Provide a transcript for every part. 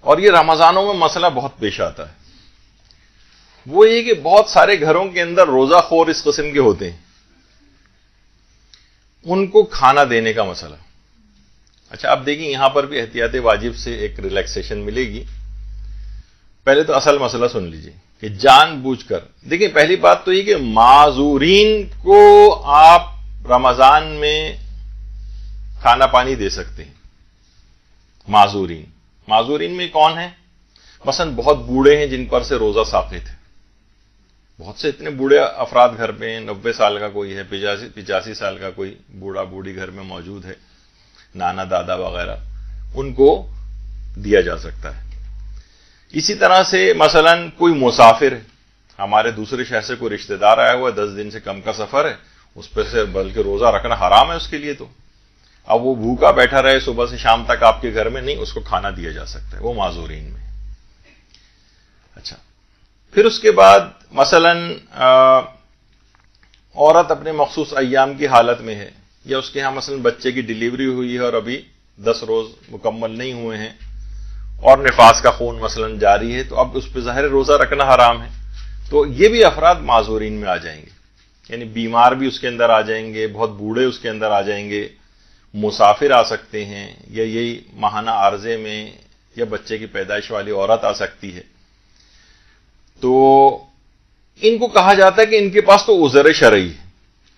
اور یہ رمضانوں میں مسئلہ بہت پیش آتا ہے، وہ یہ کہ بہت سارے گھروں کے اندر روزہ خور اس قسم کے ہوتے ہیں، ان کو کھانا دینے کا مسئلہ۔ اچھا اب دیکھیں یہاں پر بھی احتیاط واجب سے ایک ریلیکسیشن ملے گی۔ پہلے تو اصل مسئلہ سن لیجئے کہ جان بوجھ کر دیکھیں، پہلی بات تو یہ کہ معذورین کو آپ رمضان میں کھانا پانی دے سکتے ہیں۔ معذورین میں کون ہیں؟ مثلا بہت بوڑھے ہیں جن پر سے روزہ ساقط ہے، بہت سے اتنے بوڑھے افراد گھر پہ ہیں، 90 سال کا کوئی ہے، 85 سال کا کوئی بوڑھا بوڑھی گھر میں موجود ہے، نانا دادا وغیرہ، ان کو دیا جا سکتا ہے۔ اسی طرح سے مثلا کوئی مسافر ہے، ہمارے دوسرے شہر سے کوئی رشتہ دار آیا ہوا ہے، 10 دن سے کم کا سفر ہے، اس پہ سے بلکہ روزہ رکھنا حرام ہے اس کے لیے، تو اب وہ بھوکا بیٹھا رہے صبح سے شام تک آپ کے گھر میں، نہیں، اس کو کھانا دیا جا سکتا ہے، وہ معذورین میں۔ اچھا پھر اس کے بعد مثلا عورت اپنے مخصوص ایام کی حالت میں ہے، یا اس کے ہاں مثلا بچے کی ڈیلیوری ہوئی ہے اور ابھی 10 روز مکمل نہیں ہوئے ہیں اور نفاس کا خون مثلا جاری ہے، تو اب اس پہ ظاہر روزہ رکھنا حرام ہے، تو یہ بھی افراد معذورین میں آ جائیں گے، یعنی بیمار بھی اس کے اندر آ جائیں گے، بہت بوڑھے اس کے اندر آ جائیں گے، مسافر آ سکتے ہیں، یا یہی ماہانہ عارضے میں یا بچے کی پیدائش والی عورت آ سکتی ہے۔ تو ان کو کہا جاتا ہے کہ ان کے پاس تو عذر شرعی ہے،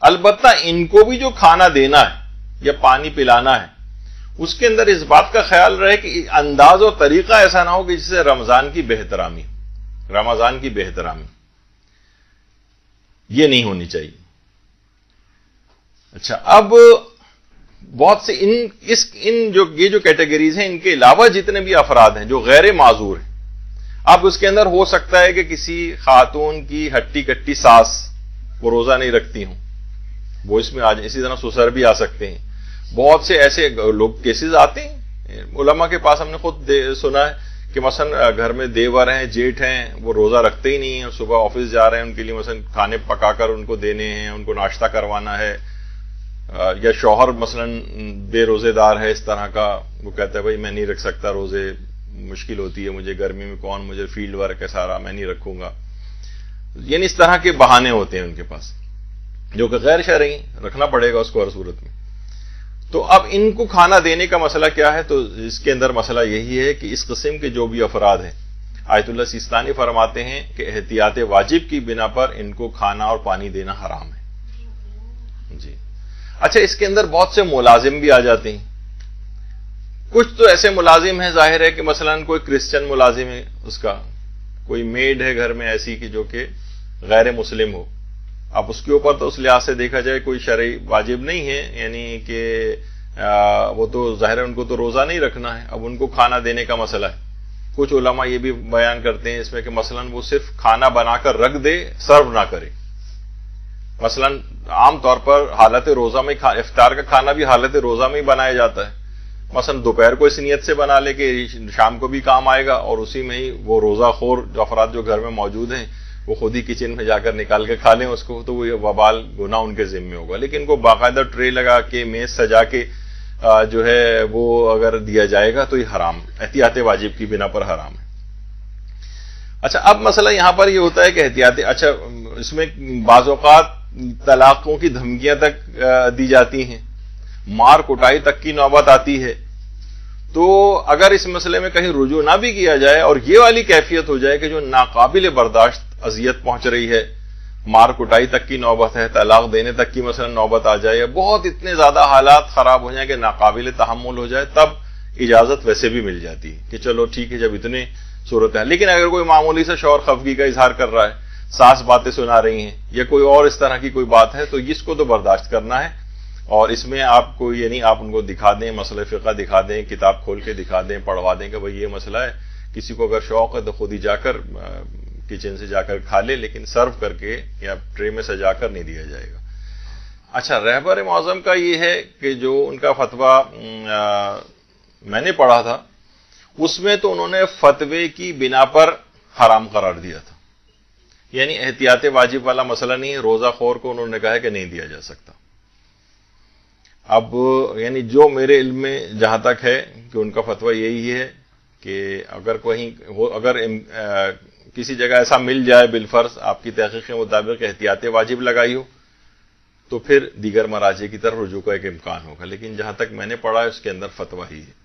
البتہ ان کو بھی جو کھانا دینا ہے یا پانی پلانا ہے اس کے اندر اس بات کا خیال رہے کہ انداز اور طریقہ ایسا نہ ہو کہ جس سے رمضان کی بہترامی یہ نہیں ہونی چاہیے۔ اچھا اب بہت سے یہ جو کیٹیگریز ہیں، ان کے علاوہ جتنے بھی افراد ہیں جو غیر معذور ہیں، اب اس کے اندر ہو سکتا ہے کہ کسی خاتون کی ہٹی کٹی ساس وہ روزہ نہیں رکھتی ہوں، وہ اس میں آ جائیں، اسی طرح سسر بھی آ سکتے ہیں، بہت سے ایسے لوگ کیسز آتے ہیں علماء کے پاس، ہم نے خود سنا ہے کہ مثلا گھر میں دیور ہیں، جیٹھ ہیں، وہ روزہ رکھتے ہی نہیں ہیں، صبح آفس جا رہے ہیں، ان کے لیے مثلا کھانے پکا کر ان کو دینے ہیں، ان کو ناشتہ کروانا ہے، یا شوہر مثلا بے روزے دار ہے اس طرح کا، وہ کہتا ہے بھائی میں نہیں رکھ سکتا روزے، مشکل ہوتی ہے مجھے، گرمی میں کون، مجھے فیلڈ ورک ہے سارا، میں نہیں رکھوں گا، یعنی اس طرح کے بہانے ہوتے ہیں ان کے پاس جو کہ غیر شرعی، رکھنا پڑے گا اس کو ہر صورت میں۔ تو اب ان کو کھانا دینے کا مسئلہ کیا ہے؟ تو اس کے اندر مسئلہ یہی ہے کہ اس قسم کے جو بھی افراد ہیں، آیت اللہ سیستانی فرماتے ہیں کہ احتیاط واجب کی بنا پر ان کو کھانا اور پانی دینا حرام ہے۔ جی اچھا، اس کے اندر بہت سے ملازم بھی آ جاتے ہیں، کچھ تو ایسے ملازم ہیں، ظاہر ہے کہ مثلا کوئی کرسچن ملازم ہے، اس کا کوئی میڈ ہے گھر میں ایسی کہ جو کہ غیر مسلم ہو، اب اس کے اوپر تو اس لحاظ سے دیکھا جائے کوئی شرعی واجب نہیں ہے، یعنی کہ وہ تو ظاہر ہے ان کو تو روزہ نہیں رکھنا ہے، اب ان کو کھانا دینے کا مسئلہ ہے۔ کچھ علماء یہ بھی بیان کرتے ہیں اس میں کہ مثلا وہ صرف کھانا بنا کر رکھ دے، سرو نہ کرے، مثلا عام طور پر حالت روزہ میں افطار کا کھانا بھی حالت روزہ میں ہی بنایا جاتا ہے، مثلا دوپہر کو اس نیت سے بنا لے کہ شام کو بھی کام آئے گا، اور اسی میں ہی وہ روزہ خور جو افراد جو گھر میں موجود ہیں وہ خود ہی کچن میں جا کر نکال کے کھا لیں اس کو، تو وہ وبال گناہ ان کے ذمہ ہوگا۔ لیکن ان کو باقاعدہ ٹرے لگا کے میز سجا کے جو ہے وہ اگر دیا جائے گا تو یہ حرام، احتیاط واجب کی بنا پر حرام ہے۔ اچھا اب مسئلہ یہاں پر یہ ہوتا ہے کہ اچھا اس میں بعض اوقات طلاقوں کی دھمکیاں تک دی جاتی ہیں، مار کٹائی تک کی نوبت آتی ہے، تو اگر اس مسئلے میں کہیں رجوع نہ بھی کیا جائے اور یہ والی کیفیت ہو جائے کہ جو ناقابل برداشت اذیت پہنچ رہی ہے، مار کٹائی تک کی نوبت ہے، طلاق دینے تک کی مثلا نوبت آ جائے، بہت اتنے زیادہ حالات خراب ہو جائیں کہ ناقابل تحمل ہو جائے، تب اجازت ویسے بھی مل جاتی ہے کہ چلو ٹھیک ہے جب اتنے صورت ہے۔ لیکن اگر کوئی معمولی سے شوہر خفگی کا اظہار کر رہا ہے، ساس باتیں سنا رہی ہیں، یا کوئی اور اس طرح کی کوئی بات ہے، تو اس کو تو برداشت کرنا ہے، اور اس میں آپ کو یعنی آپ ان کو دکھا دیں، مسئلہ فقہ دکھا دیں، کتاب کھول کے دکھا دیں، پڑھوا دیں کہ بھئی یہ مسئلہ ہے، کسی کو اگر شوق ہے تو خود ہی جا کر کچن سے جا کر کھا لے، لیکن سرو کر کے یا ٹرے میں سجا کر نہیں دیا جائے گا۔ اچھا، رہبر معظم کا یہ ہے کہ جو ان کا فتویٰ میں نے پڑھا تھا، اس میں تو انہوں نے فتوے کی بنا پر حرام قرار دیا تھا، یعنی احتیاط واجب والا مسئلہ نہیں ہے، روزہ خور کو انہوں نے کہا ہے کہ نہیں دیا جا سکتا۔ اب یعنی جو میرے علم میں جہاں تک ہے کہ ان کا فتویٰ یہی ہے کہ اگر کسی جگہ ایسا مل جائے بالفرض آپ کی تحقیق کے مطابق احتیاط واجب لگائی ہو تو پھر دیگر مراجع کی طرف رجوع کا ایک امکان ہوگا، لیکن جہاں تک میں نے پڑھا ہے اس کے اندر فتویٰ ہی ہے۔